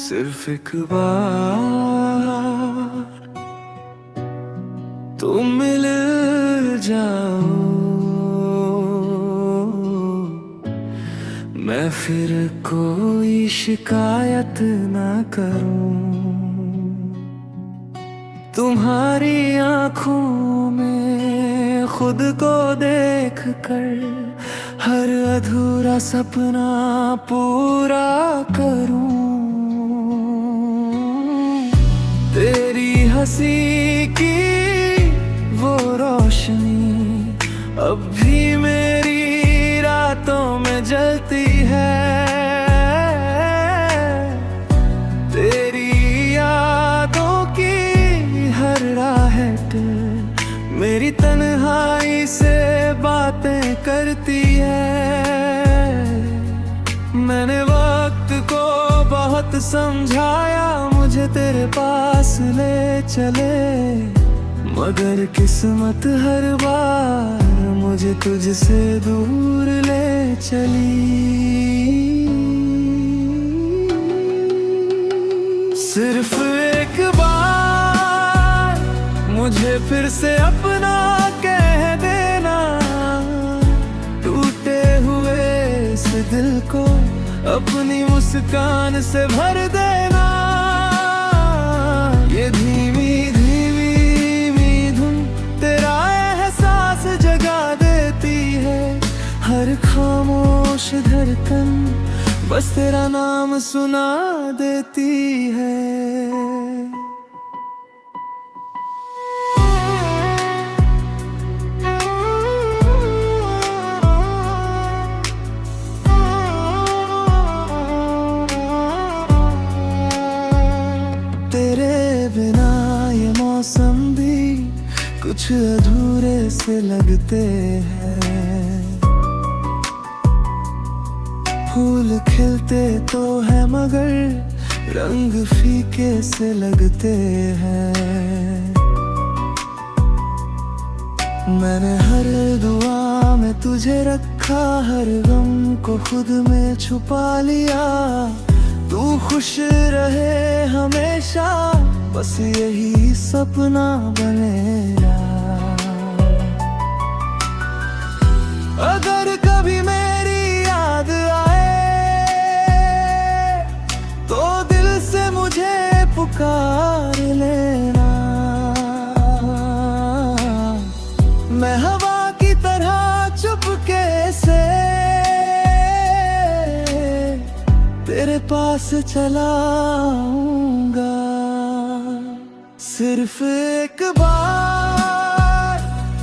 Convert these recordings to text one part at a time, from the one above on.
सिर्फ एक बार तुम मिल जाओ, मैं फिर कोई शिकायत ना करूं। तुम्हारी आंखों में खुद को देख कर हर अधूरा सपना पूरा करूं। तेरी हंसी की वो रोशनी अब भी मेरी रातों में जलती है। तेरी यादों की हर राहत मेरी तन्हाई से बातें करती है। मैंने वक्त को बहुत समझाया मुझे तेरे पास ले चले, मगर किस्मत हर बार मुझे तुझसे दूर ले चली। सिर्फ एक बार मुझे फिर से अपना कह देना, टूटे हुए इस दिल को अपनी मुस्कान से भर देना। ये धीमी धीमी धुन तेरा एहसास जगा देती है। हर खामोश धड़कन बस तेरा नाम सुना देती है। मौसम भी कुछ अधूरे से लगते हैं। फूल खिलते तो है मगर रंग फीके से लगते हैं। मैंने हर दुआ में तुझे रखा, हर गम को खुद में छुपा लिया। तू खुश रहे हमेशा बस यही सपना बनेगा। अगर कभी मेरी याद आए तो दिल से मुझे पुकार लेना। मैं हवा की तरह चुपके से तेरे पास चला आऊंगा। सिर्फ एक बार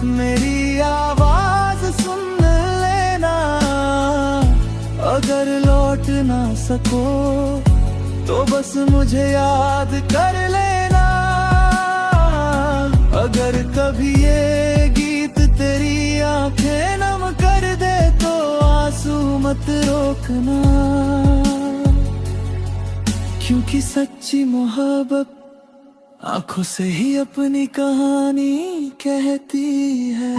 मेरी आवाज सुन लेना, अगर लौट ना सको तो बस मुझे याद कर लेना। अगर कभी ये गीत तेरी आंखें नम कर दे तो आंसू मत रोकना, क्योंकि सच्ची मोहब्बत आंखों से ही अपनी कहानी कहती है।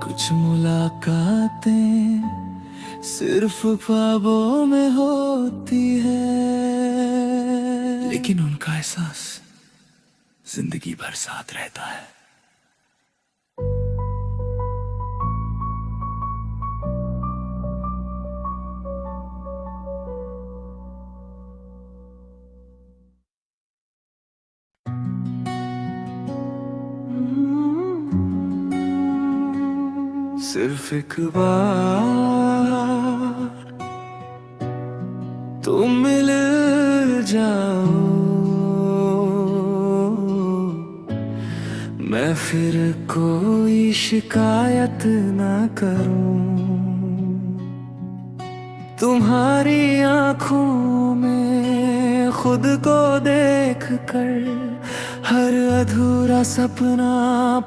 कुछ मुलाकातें सिर्फ ख्वाबों में होती है, लेकिन उनका एहसास जिंदगी भर साथ रहता है। सिर्फ एक बार तुम मिल जाओ, मैं फिर कोई शिकायत ना करूं। तुम्हारी आंखों में खुद को देख कर हर अधूरा सपना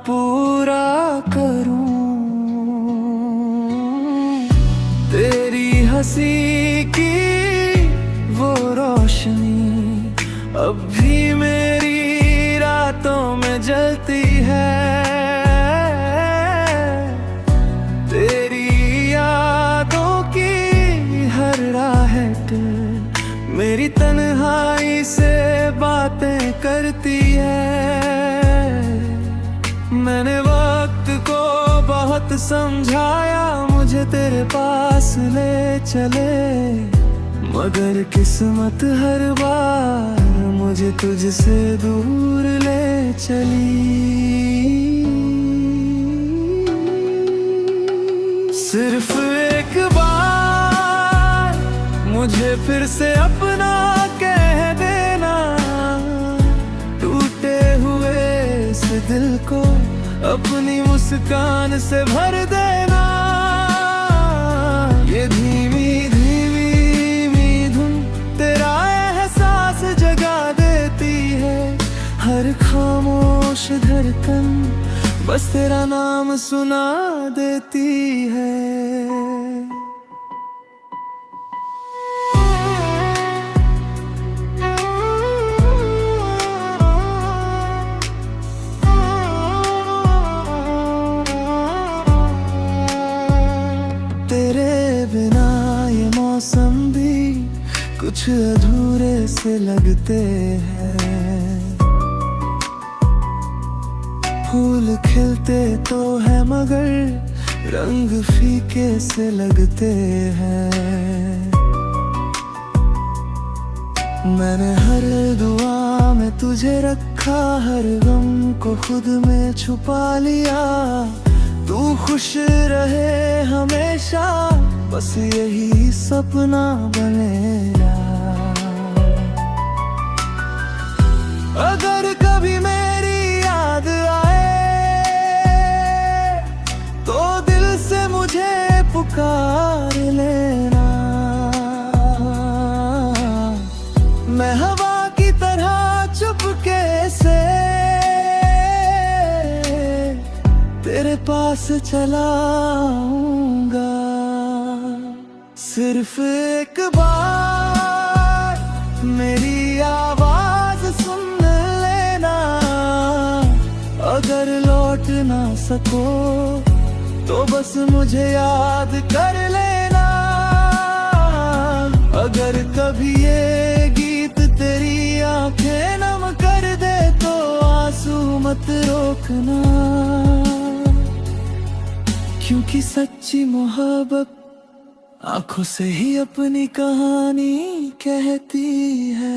पूरा करूं। तेरी हंसी की वो रोशनी अब भी मेरी रातों में जलती है। मेरी तन्हाई से बातें करती है। मैंने वक्त को बहुत समझाया मुझे तेरे पास ले चले, मगर किस्मत हर बार मुझे तुझसे दूर ले चली। सिर्फ एक बार मुझे फिर से अपना कह देना, टूटे हुए इस दिल को अपनी मुस्कान से भर देना। ये धीमी धीमी धुन तेरा एहसास जगा देती है, हर खामोश धड़कन बस तेरा नाम सुना देती है। तेरे बिना ये मौसम भी कुछ अधूरे से लगते हैं। फूल खिलते तो है मगर रंग फीके से लगते हैं। मैंने हर दुआ में तुझे रखा, हर गम को खुद में छुपा लिया। तू खुश रहे हमेशा, बस यही सपना बनेगा। अगर कभी मेरी याद आए तो दिल से मुझे पुकार लेना। मैं हवा की तरह चुपके से तेरे पास चला आऊंगा। सिर्फ एक बार मेरी आवाज सुन लेना, अगर लौट ना सको तो बस मुझे याद कर लेना। अगर कभी ये गीत तेरी आंखें नम कर दे तो आंसू मत रोकना, क्योंकि सच्ची मोहब्बत आंखों से ही अपनी कहानी कहती है।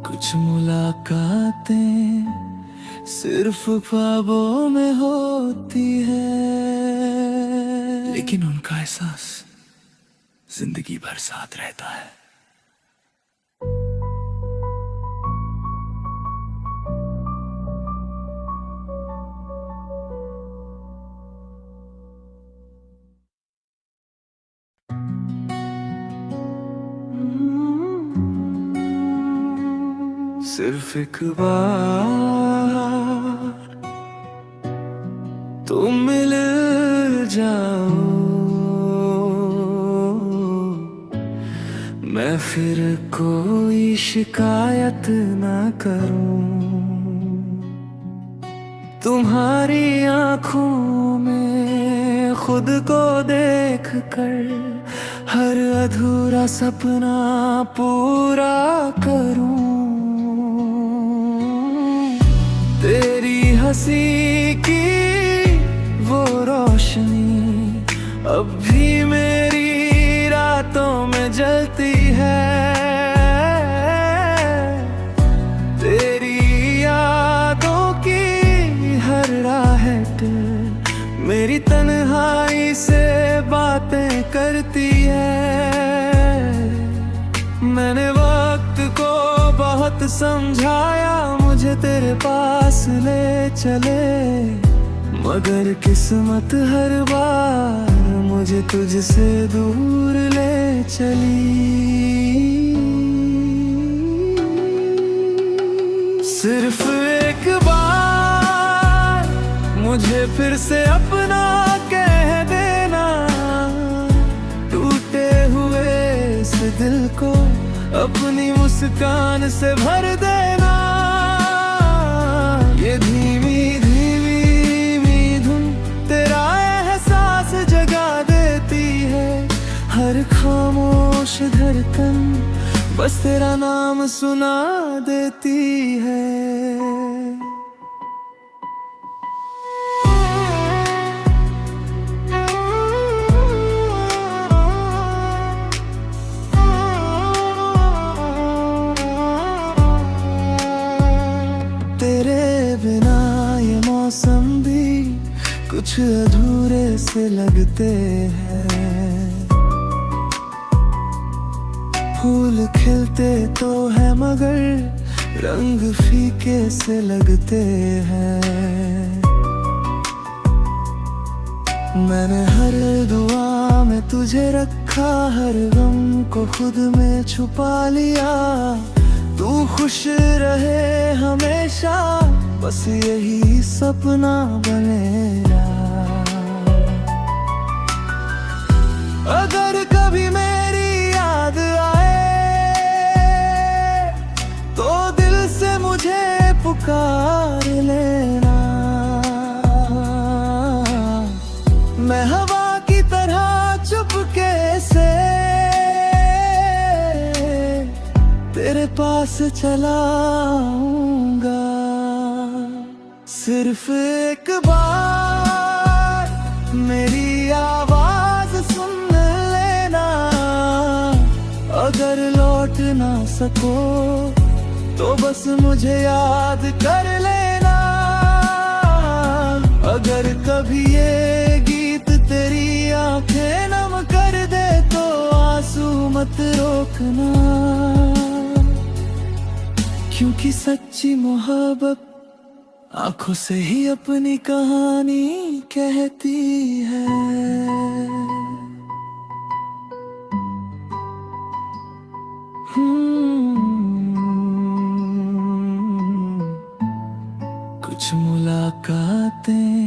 कुछ मुलाकातें सिर्फ ख्वाबों में होती है, लेकिन उनका एहसास जिंदगी भर साथ रहता है। सिर्फ एक बार तुम मिल जाओ, मैं फिर कोई शिकायत ना करूं। तुम्हारी आंखों में खुद को देख कर हर अधूरा सपना पूरा करूं। तेरी हंसी की वो रोशनी अब भी मेरी रातों में जलती है। तेरी यादों की हर राहत मेरी तन्हाई से बातें करती है। मैंने वक्त को बहुत समझाया मुझे तेरे पास ले चले, मगर किस्मत हर बार मुझे तुझसे दूर ले चली। सिर्फ एक बार मुझे फिर से अपना कह देना, टूटे हुए इस दिल को अपनी मुस्कान से भर देना। ये धीमी बस तेरा नाम सुना देती है। तेरे बिना ये मौसम भी कुछ अधूरे से लगते हैं। फूल खिलते तो है मगर रंग फीके से लगते हैं। मैंने हर दुआ में तुझे रखा, हर गम को खुद में छुपा लिया। तू खुश रहे हमेशा, बस यही सपना बनेगा। अगर कभी मेरी याद आए तो दिल से मुझे पुकार लेना। मैं हवा की तरह चुपके से तेरे पास चला आऊंगा। सिर्फ एक बार मेरी आवाज सुन लेना। अगर लौट ना सको तो बस मुझे याद कर लेना। अगर कभी ये गीत तेरी आंखें नम कर दे तो आंसू मत रोकना। क्योंकि सच्ची मोहब्बत आंखों से ही अपनी कहानी कहती है। कुछ मुलाकातें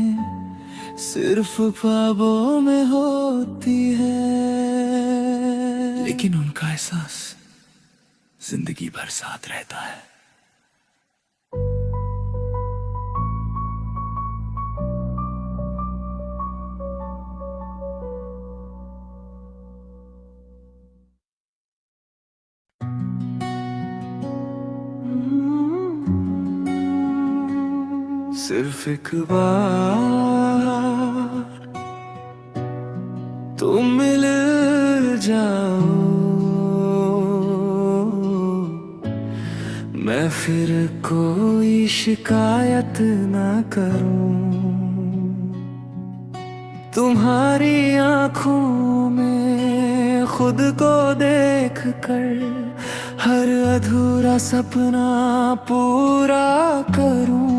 सिर्फ ख्वाबों में होती है, लेकिन उनका एहसास जिंदगी भर साथ रहता है। सिर्फ एक बार तुम मिल जाओ, मैं फिर कोई शिकायत ना करूं। तुम्हारी आंखों में खुद को देख कर हर अधूरा सपना पूरा करूं।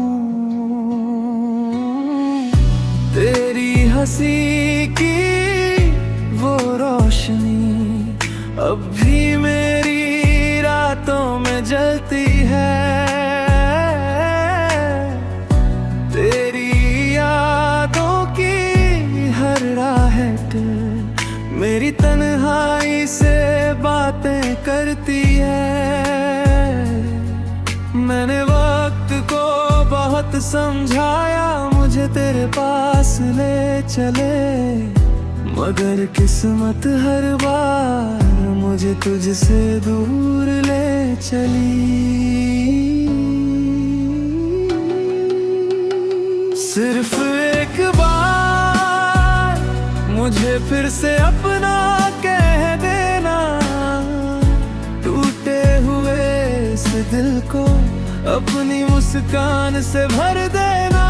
तेरी हंसी की वो रोशनी अब भी मेरी रातों में जलती है। तेरी यादों की हर राहत मेरी तन्हाई से बातें करती है। मैंने वक्त को बहुत समझाया मुझे तेरे पास ले चले, मगर किस्मत हर बार मुझे तुझसे दूर ले चली। सिर्फ एक बार मुझे फिर से अपना कह देना। टूटे हुए इस दिल को अपनी मुस्कान से भर देना।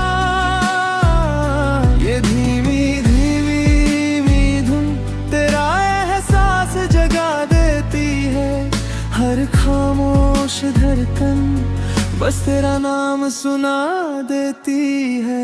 ये धीमी धीमी धुन तेरा एहसास जगा देती है। हर खामोश धड़कन बस तेरा नाम सुना देती है।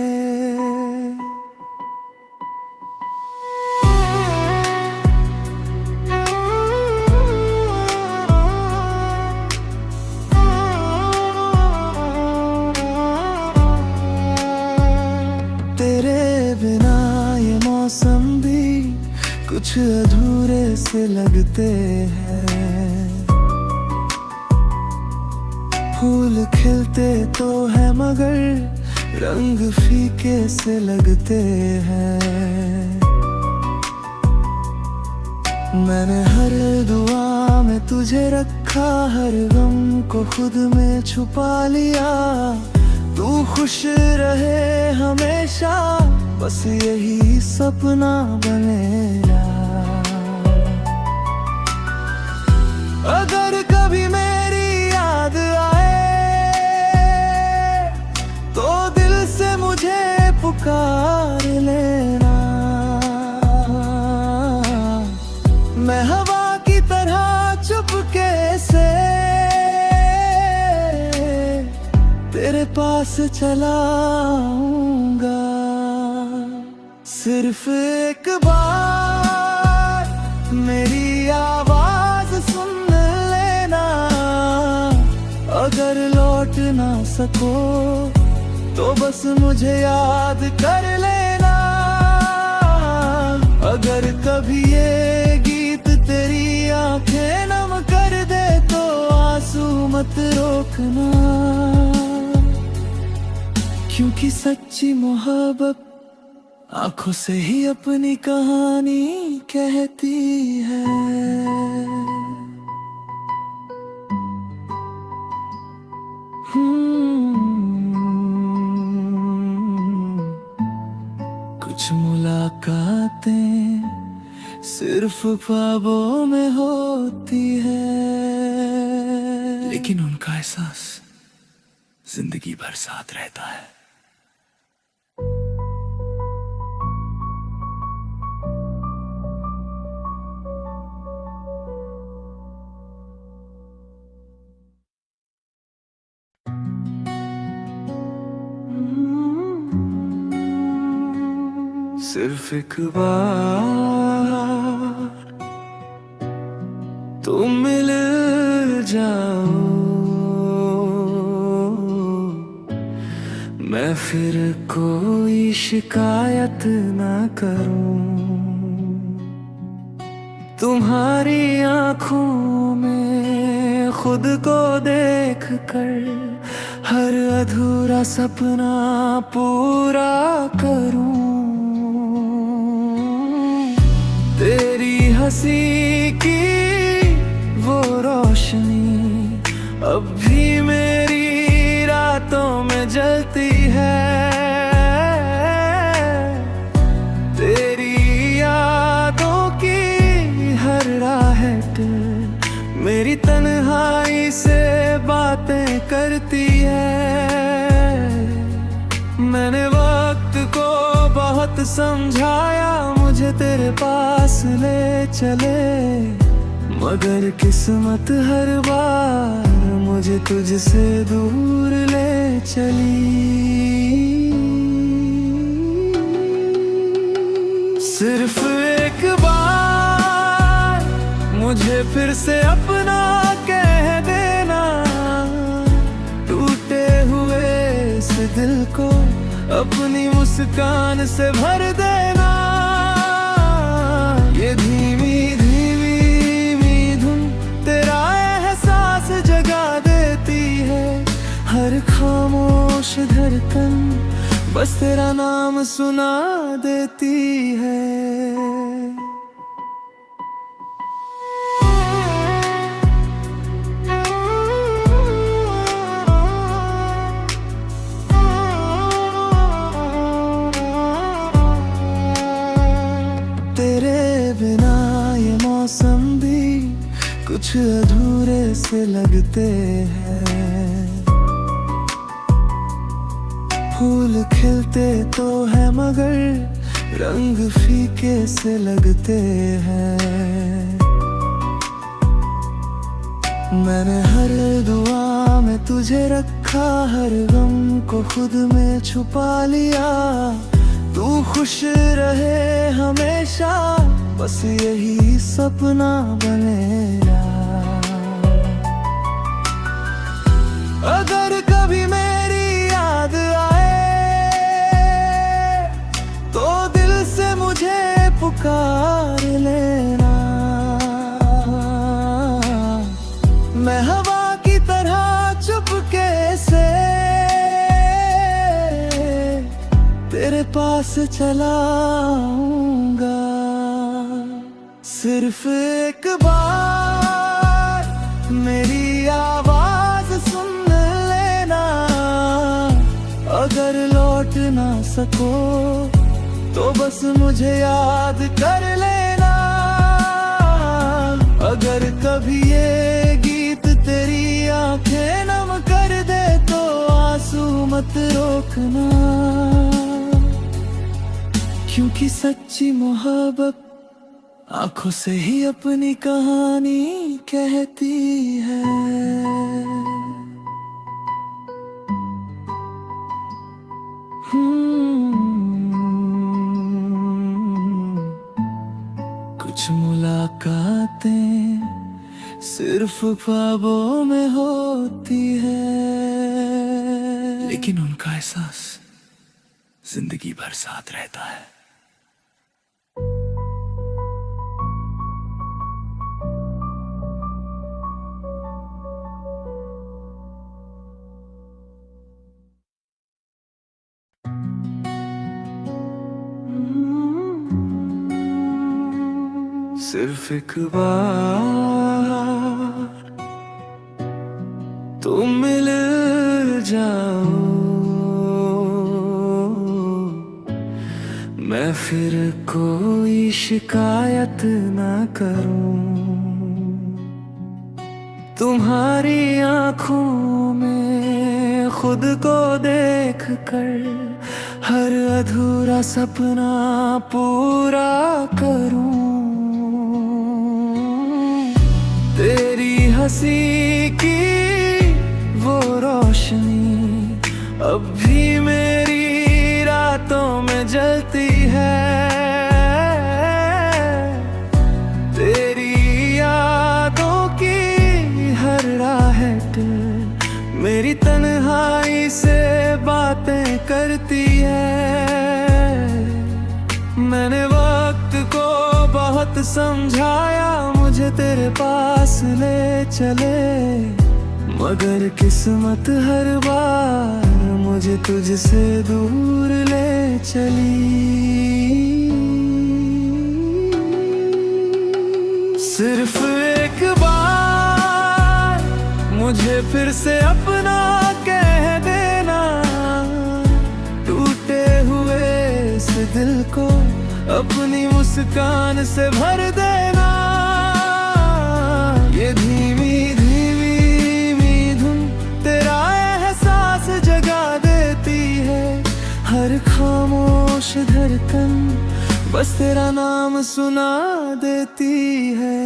तेरे बिना ये मौसम भी कुछ अधूरे से लगते हैं। फूल खिलते तो है मगर रंग फीके से लगते हैं। मैंने हर दुआ में तुझे रखा, रखा, हर गम को खुद में छुपा लिया। तू खुश रहे हमेशा, बस यही सपना बनेगा। अगर कभी मेरी याद आए तो दिल से मुझे पुकार लेना। मैं हवा की तरह चुपके से तेरे पास चला आऊंगा। सिर्फ एक बार मेरी आवाज सुन लेना। अगर लौट ना सको तो बस मुझे याद कर लेना। अगर कभी ये गीत तेरी आंखें नम कर दे तो आंसू मत रोकना। क्योंकि सच्ची मोहब्बत आंखों से ही अपनी कहानी कहती है। कुछ मुलाकातें सिर्फ ख्वाबों में होती है, लेकिन उनका एहसास जिंदगी भर साथ रहता है। सिर्फ एक बार तुम मिल जाओ, मैं फिर कोई शिकायत ना करूं। तुम्हारी आंखों में खुद को देख कर हर अधूरा सपना पूरा करूं। तेरी हंसी की वो रोशनी अब भी मेरी रातों में जलती है। तेरी यादों की हर राहत मेरी तन्हाई से बातें करती है। मैंने वक्त को बहुत समझाया मुझे तेरे पास ले चले, मगर किस्मत हर बार मुझे तुझसे दूर ले चली। सिर्फ एक बार मुझे फिर से अपना कह देना। टूटे हुए इस दिल को अपनी मुस्कान से भर देना। ये धीमी धीमी धुन तेरा एहसास जगा देती है। हर खामोश धड़कन बस तेरा नाम सुना देती है। मौसम भी कुछ अधूरे से लगते हैं। फूल खिलते तो है मगर रंग फीके से लगते हैं। मैंने हर दुआ में तुझे रखा, हर गम को खुद में छुपा लिया। तू खुश रहे हमेशा, बस यही सपना बनेगा। अगर कभी मेरी याद आए तो दिल से मुझे पुकार लेना। मैं हवा की तरह चुपके से तेरे पास चला आऊंगा। सिर्फ एक बार मेरी आवाज सुन लेना। अगर लौट ना सको तो बस मुझे याद कर लेना। अगर कभी ये गीत तेरी आंखें नम कर दे तो आंसू मत रोकना, क्योंकि सच्ची मोहब्बत आंखों से ही अपनी कहानी कहती है। कुछ मुलाकातें सिर्फ ख्वाबों में होती है, लेकिन उनका एहसास जिंदगी भर साथ रहता है। सिर्फ एक बार तुम मिल जाओ, मैं फिर कोई शिकायत ना करूं। तुम्हारी आंखों में खुद को देख कर हर अधूरा सपना पूरा करूं। तेरी हंसी की वो रोशनी अब भी मेरी रातों में जलती है। तेरी यादों की हर राहत मेरी तन्हाई से बातें करती है। मैंने वक्त को बहुत समझाया मुझे तेरे पास ले चले, मगर किस्मत हर बार मुझे तुझसे दूर ले चली। सिर्फ एक बार मुझे फिर से अपना कह देना, टूटे हुए इस दिल को अपनी मुस्कान से भर देना। ये धीमी धीमी धुन तेरा एहसास जगा देती है, हर खामोश धड़कन बस तेरा नाम सुना देती है।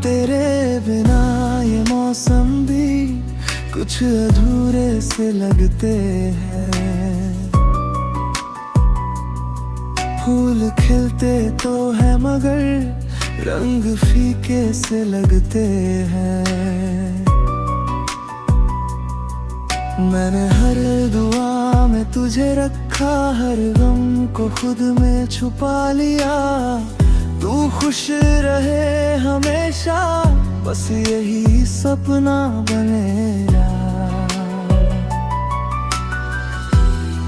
तेरे बिना ये मौसम भी कुछ अधूरे से लगते हैं। फूल खिलते तो है मगर रंग फीके से लगते हैं। मैंने हर दुआ में तुझे रखा, हर गम को खुद में छुपा लिया। तू खुश रहे हमेशा बस यही सपना बनेगा।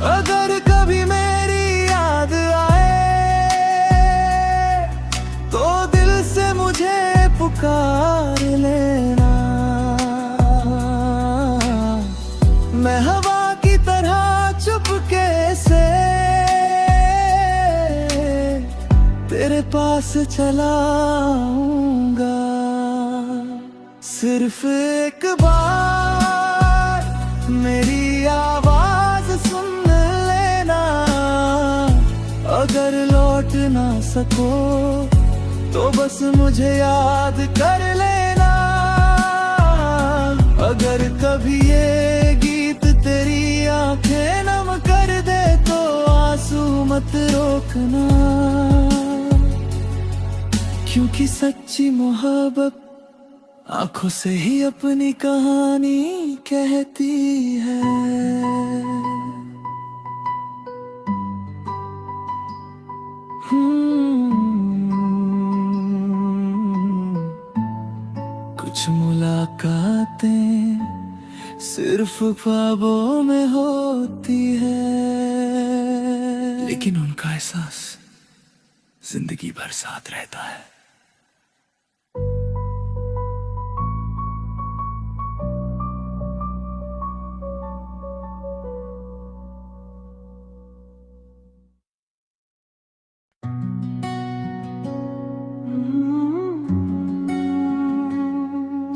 अगर कभी मेरी याद आए तो दिल से मुझे पुकार लेना। मैं हवा की तरह चुपके से तेरे पास चला आऊंगा। सिर्फ एक बार मेरी आवाज सुन लेना। अगर लौट ना सको तो बस मुझे याद कर लेना। अगर कभी ये गीत तेरी आंखें नम कर दे तो आंसू मत रोकना, क्योंकि सच्ची मोहब्बत आंखों से ही अपनी कहानी कहती है। कुछ मुला मुलाकातें सिर्फ ख्वाबों में होती है, लेकिन उनका एहसास जिंदगी भर साथ रहता है।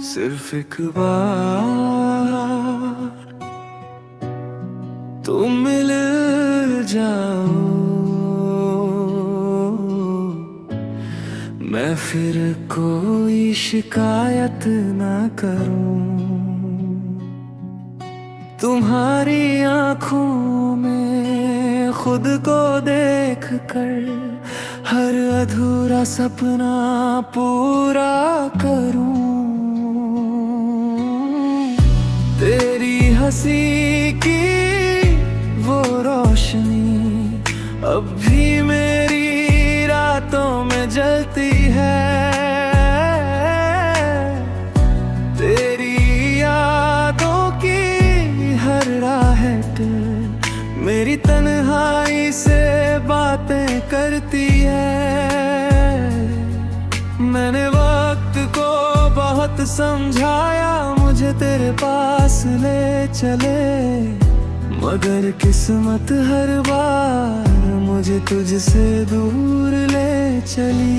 सिर्फ एक बार तुम मिल जाओ, मैं फिर कोई शिकायत ना करूं। तुम्हारी आंखों में खुद को देख कर हर अधूरा सपना पूरा करूं। तेरी हंसी की वो रोशनी अब भी मेरी रातों में जलती है। तेरी यादों की हर राहत मेरी तन्हाई से बातें करती है। मैंने वक्त को बहुत समझाया मुझे तेरे पास ले चले, मगर किस्मत हर बार मुझे तुझसे दूर ले चली।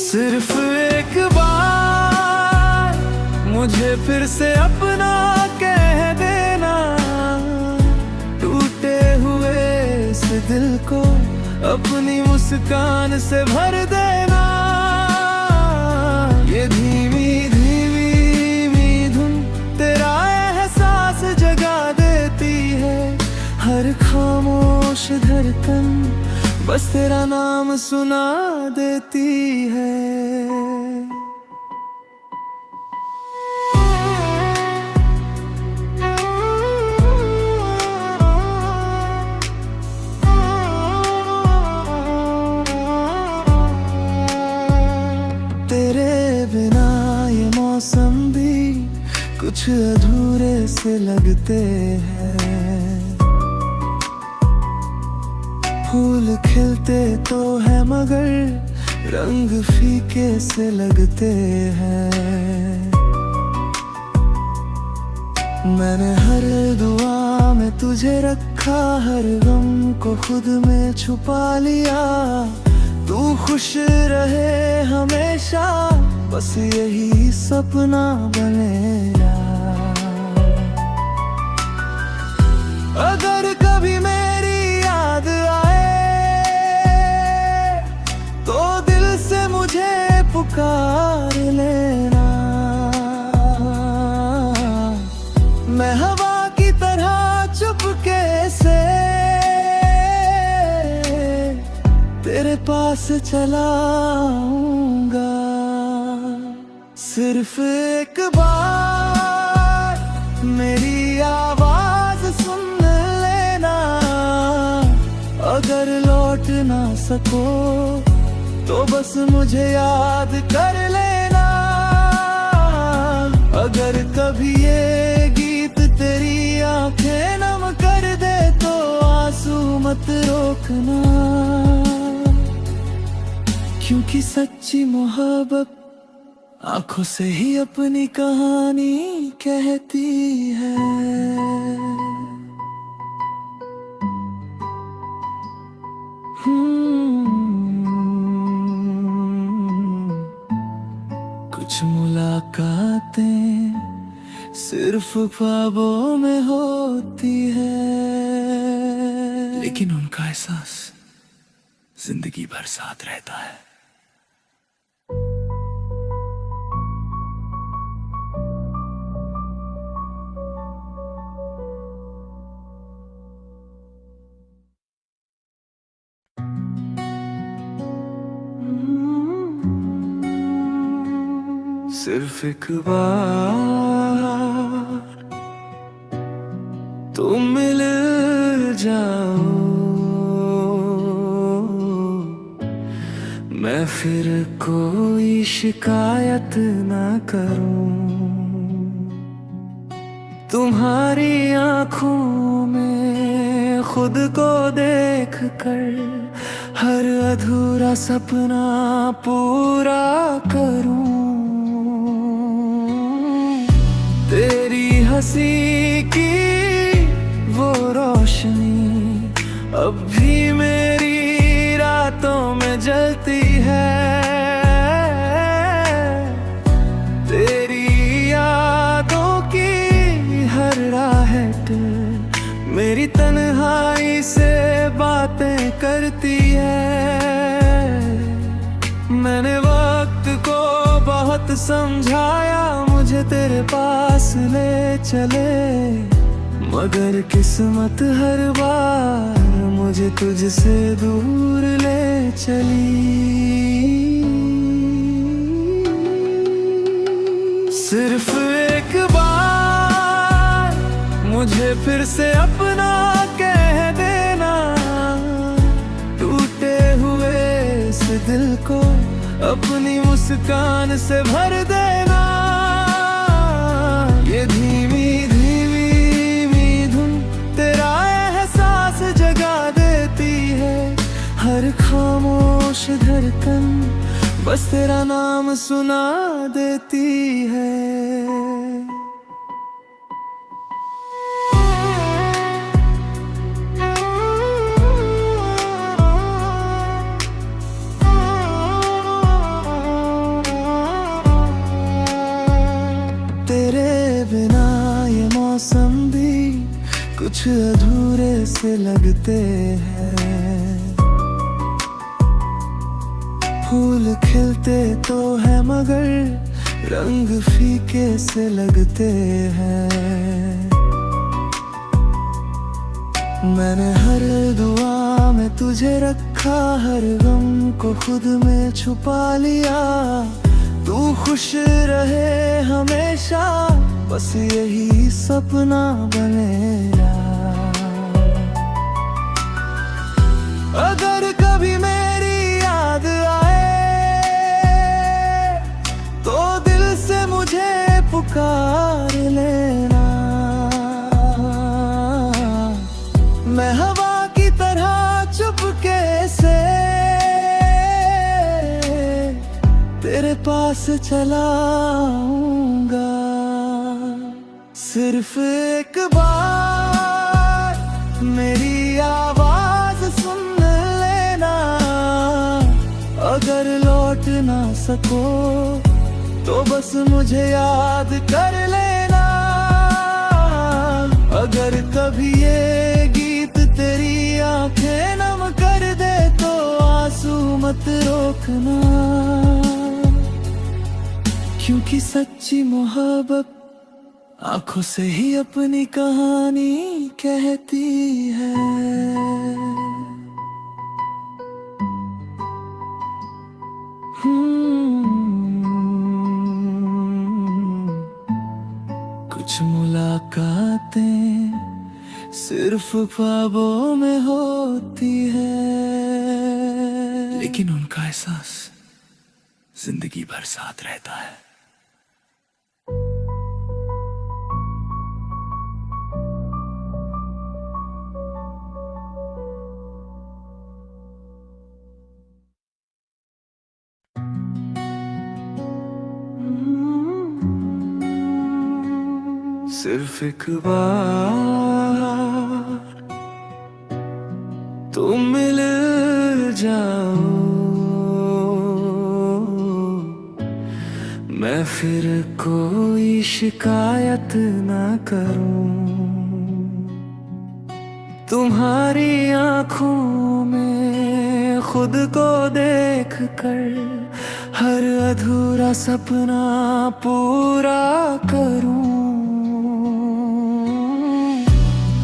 सिर्फ एक बार मुझे फिर से अपना कह देना, टूटे हुए इस दिल को अपनी मुस्कान से भर देना। ये धीमी धीमी धुन तेरा एहसास जगा देती है, हर खामोश धड़कन बस तेरा नाम सुना देती है। मौसम भी कुछ अधूरे से लगते हैं, फूल खिलते तो है मगर रंग फीके से लगते हैं। मैंने हर दुआ में तुझे रखा, हर गम को खुद में छुपा लिया। तू खुश रहे हमेशा बस यही सपना बनेगा। अगर कभी मेरी याद आए तो दिल से मुझे पुकार लेना। मैं हवा की तरह चुपके से तेरे पास चला आऊंगा। सिर्फ एक बार मेरी आवाज सुन लेना, अगर लौट ना सको तो बस मुझे याद कर लेना। अगर कभी ये गीत तेरी आंखें नम कर दे तो आंसू मत रोकना, क्योंकि सच्ची मोहब्बत आंखों से ही अपनी कहानी कहती है। कुछ मुलाकातें सिर्फ ख्वाबों में होती है, लेकिन उनका एहसास जिंदगी भर साथ रहता है। सिर्फ एक बार तुम मिल जाओ, मैं मैं फिर कोई शिकायत न करूं। तुम्हारी आंखों में खुद को देख कर हर अधूरा सपना पूरा करूं। तेरी हंसी की वो रोशनी अब भी मेरी रातों में जलती है। तेरी यादों की हर राहत मेरी तन्हाई से बातें करती है। मैंने वक्त को बहुत समझाया मुझे तेरे पास ले चले, मगर किस्मत हर बार मुझे तुझसे दूर ले चली। सिर्फ एक बार मुझे फिर से अपना कह देना, टूटे हुए इस दिल को अपनी मुस्कान से भर देना। ये धीमी धीमी धुन तेरा एहसास जगा देती है। हर खामोश धड़कन बस तेरा नाम सुना देती है। तेरे बिना ये मौसम भी कुछ अधूरे से लगते हैं। फूल खिलते तो है मगर रंग फीके से लगते हैं। मैंने हर दुआ में तुझे रखा, हर गम को खुद में छुपा लिया। तू खुश रहे हमेशा बस यही सपना बनेगा। अगर कभी मेरी याद आए तो दिल से मुझे पुकार लेना। मैं हवा की तरह चुपके से तेरे पास चला आऊंगा। सिर्फ एक बार मेरी आवाज सुन लेना। अगर लौट ना सको तो बस मुझे याद कर लेना। अगर कभी ये गीत तेरी आंखें नम कर दे तो आंसू मत रोकना, क्योंकि सच्ची मोहब्बत आंखों से ही अपनी कहानी कहती है। कुछ मुलाकातें सिर्फ ख्वाबों में होती है, लेकिन उनका एहसास जिंदगी भर साथ रहता है। सिर्फ एक बार तुम मिल जाओ, मैं फिर कोई शिकायत ना करूं। तुम्हारी आंखों में खुद को देख कर हर अधूरा सपना पूरा करूं।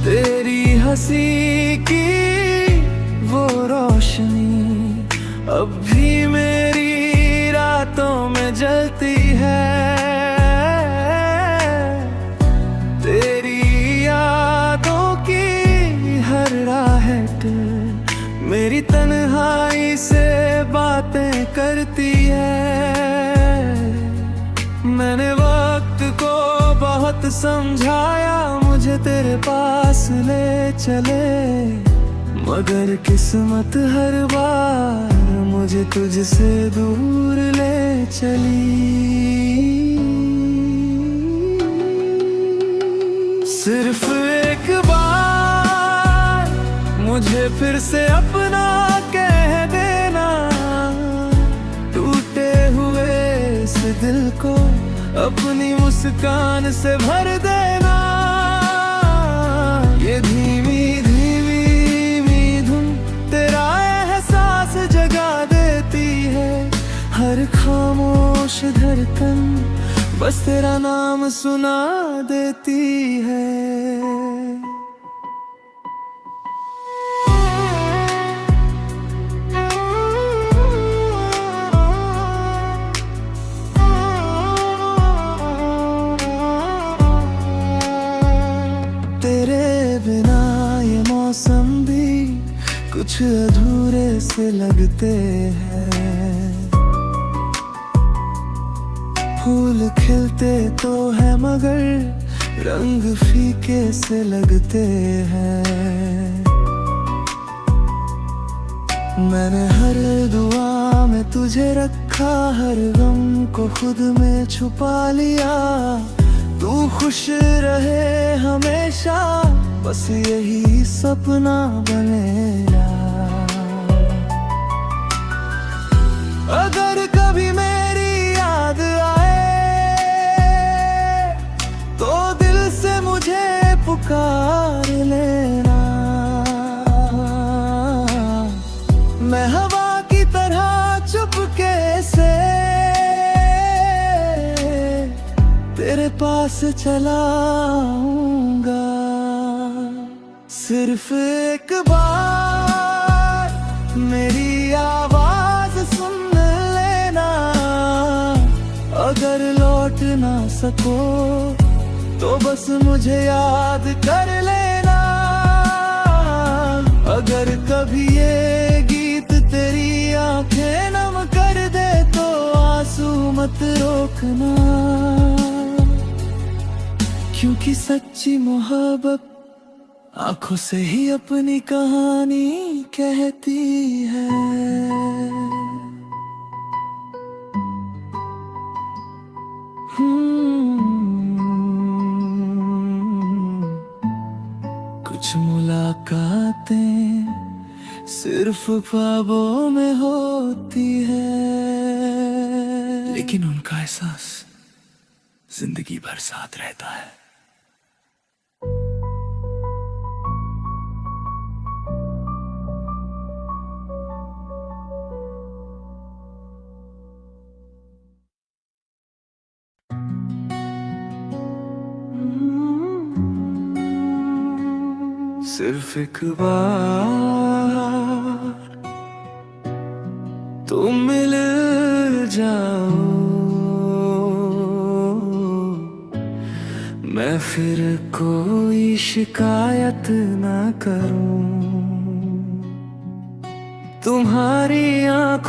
तेरी हंसी की वो रोशनी अब भी मेरी रातों में जलती है। तेरी यादों की हर राहत मेरी तन्हाई से बातें करती है। मैंने वक्त को बहुत समझाया मुझे तेरे पास ले चले, मगर किस्मत हर बार मुझे तुझसे दूर ले चली। सिर्फ एक बार मुझे फिर से अपना कह देना, टूटे हुए इस दिल को अपनी मुस्कान से भर देना। ये धीमी धीमी धुन तेरा एहसास जगा देती है, हर खामोश धड़कन बस तेरा नाम सुना देती है। तेरे बिना ये मौसम भी कुछ अधूरे से लगते हैं। फूल खिलते तो है मगर रंग फीके से लगते हैं। मैंने हर दुआ में तुझे रखा, हर गम को खुद में छुपा लिया। तू खुश रहे हमेशा बस यही सपना बनेगा। अगर कभी मेरी याद आए तो दिल से मुझे पुकार लेना। मैं हवा की तरह चुपके से तेरे पास चला आऊंगा। सिर्फ एक बार मेरी आवाज सुन लेना, अगर लौट ना सको तो बस मुझे याद कर लेना। अगर कभी ये गीत तेरी आंखें नम कर दे तो आंसू मत रोकना, क्योंकि सच्ची मोहब्बत आंखों से ही अपनी कहानी कहती है। कुछ मुलाकातें सिर्फ ख्वाबों में होती है, लेकिन उनका एहसास जिंदगी भर साथ रहता है। सिर्फ एक बार तुम मिल जाओ, मैं फिर कोई शिकायत ना करूं। तुम्हारी आंखों